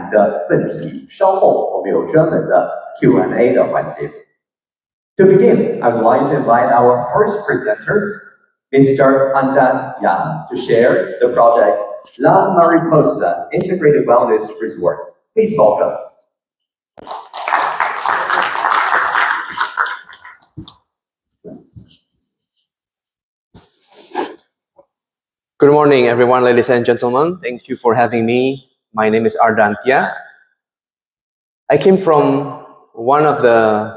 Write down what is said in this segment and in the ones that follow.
你的问题，稍后我们有专门的 Q&A 的环节。To begin, I would like to invite our first presenter, Mr. Ardantya, to share the project La Mariposa Integrated Wellness Resort. Please welcome. Good morning, everyone, ladies and gentlemen. Thank you for having me. My name is Ardantya. I came from one of the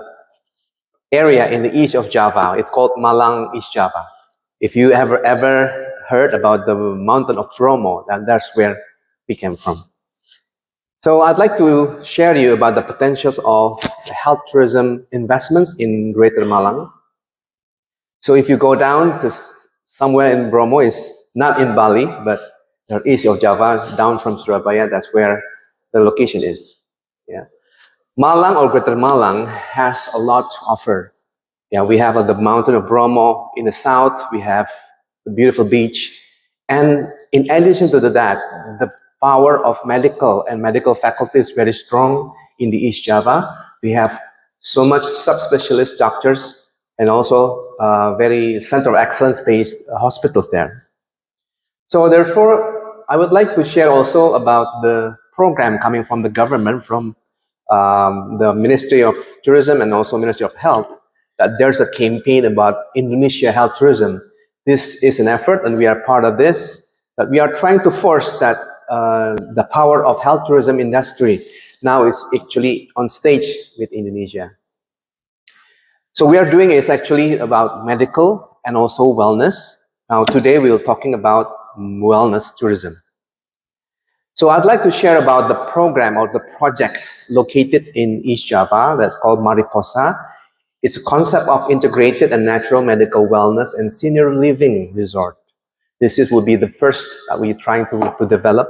area in the east of Java. It's called Malang, East Java. If you ever heard about the mountain of Bromo, then that's where we came from. So I'd like to share you about the potentials of health tourism investments in Greater Malang. So if you go down to somewhere in Bromo, it's not in Bali, but the east of Java, down from Surabaya, that's where the location is. Yeah. Malang or Greater Malang has a lot to offer. Yeah, we have the mountain of Bromo in the south, we have the beautiful beach, and in addition to that, the power of medical faculty is very strong in the East Java. We have so much subspecialist doctors and also very center of excellence based hospitals there. So therefore, I would like to share also about the program coming from the government, from the Ministry of Tourism and also Ministry of Health, that there's a campaign about Indonesia health tourism. This is an effort, and we are part of this, that we are trying to force that the power of health tourism industry now is actually on stage with Indonesia. So we are doing is actually about medical and also wellness. Now today we are talking about wellness tourism. So I'd like to share about the program or the projects located in East Java that's called Mariposa. It's a concept of integrated and natural medical wellness and senior living resort. This would be the first that we're trying to develop.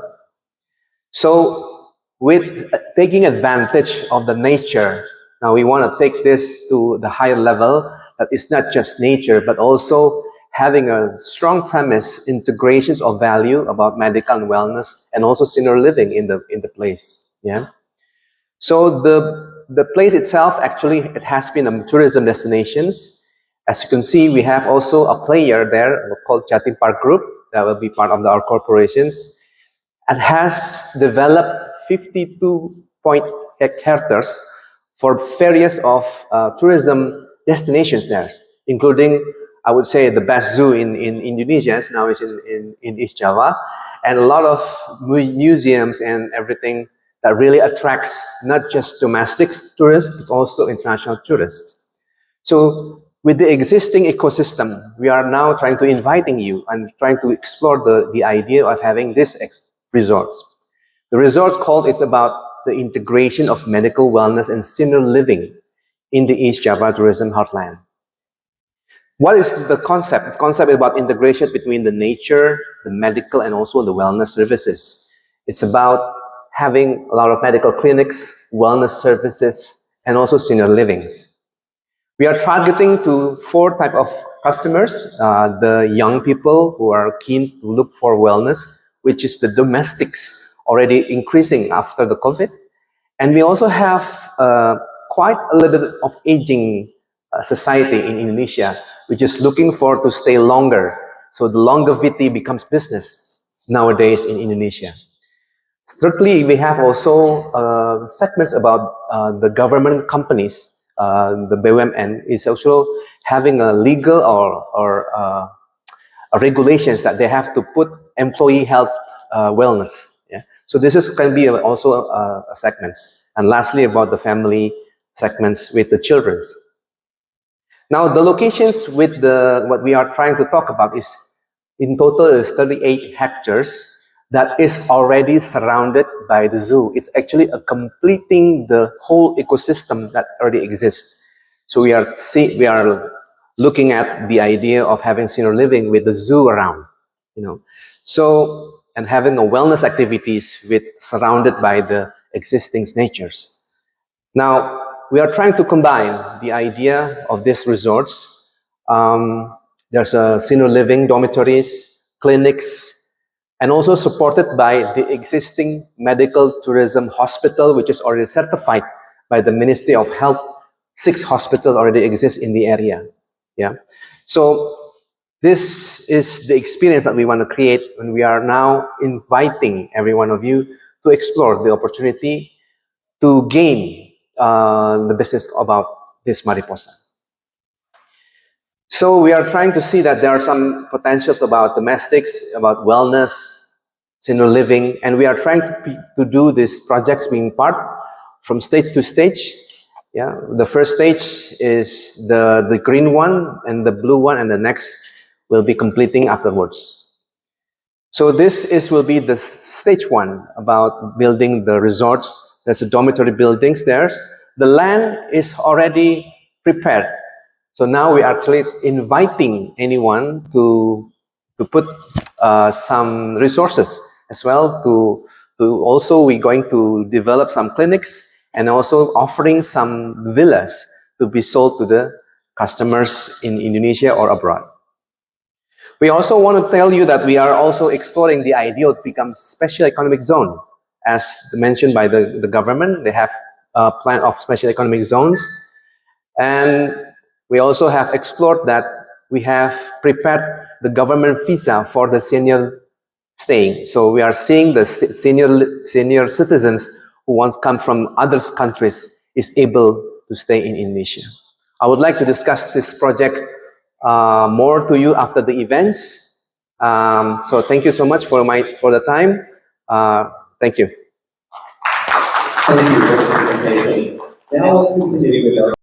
So with taking advantage of the nature, now we want to take this to the higher level, that it's not just nature, but also having a strong premise, integrations of value about medical and wellness, and also senior living in the place. Yeah. So the place itself, actually, it has been a tourism destinations. As you can see, we have also a player there called Jatim Park Group that will be part of our corporations, and has developed 52 hectares for various of tourism destinations there, including, I would say, the best zoo in Indonesia now is in East Java, and a lot of museums and everything that really attracts not just domestic tourists, but also international tourists. So with the existing ecosystem, we are now trying to inviting you and trying to explore the idea of having this resorts. The resorts called is about the integration of medical wellness and senior living in the East Java tourism heartland. What is the concept? The concept is about integration between the nature, the medical, and also the wellness services. It's about having a lot of medical clinics, wellness services, and also senior livings. We are targeting to 4 types of customers, the young people who are keen to look for wellness, which is the domestics already increasing after the COVID. And we also have quite a little bit of aging society in Indonesia, which is looking for to stay longer. So the longevity becomes business nowadays in Indonesia. Thirdly, we have also segments about the government companies. The BUMN is also having a legal or regulations that they have to put employee health wellness. Yeah? So this can be also a segments. And lastly, about the family segments with the children. Now the locations with what we are trying to talk about is in total is 38 hectares that is already surrounded by the zoo. It's actually completing the whole ecosystem that already exists. So we are looking at the idea of having senior living with the zoo around, you know. So, and having a wellness activities with surrounded by the existing natures. Now, we are trying to combine the idea of these resorts. There's a senior living dormitories, clinics, and also supported by the existing medical tourism hospital, which is already certified by the Ministry of Health. 6 hospitals already exist in the area. Yeah. So this is the experience that we want to create when we are now inviting every one of you to explore the opportunity to gain the business about this Mariposa. So we are trying to see that there are some potentials about domestics, about wellness, senior living, and we are trying to do these projects being part from stage to stage. Yeah, the first stage is the green one and the blue one, and the next will be completing afterwards. So this will be the stage 1 about building the resorts. There's a dormitory buildings there. The land is already prepared. So now we are actually inviting anyone to put some resources as well. To also we're going to develop some clinics and also offering some villas to be sold to the customers in Indonesia or abroad. We also want to tell you that we are also exploring the idea to become special economic zone. As mentioned by the government, they have a plan of special economic zones. And we also have explored that we have prepared the government visa for the senior staying. So we are seeing the senior citizens who want to come from other countries is able to stay in Indonesia. I would like to discuss this project more to you after the events. So thank you so much for the time. Thank you. Thank you for the presentation. Now let's continue with our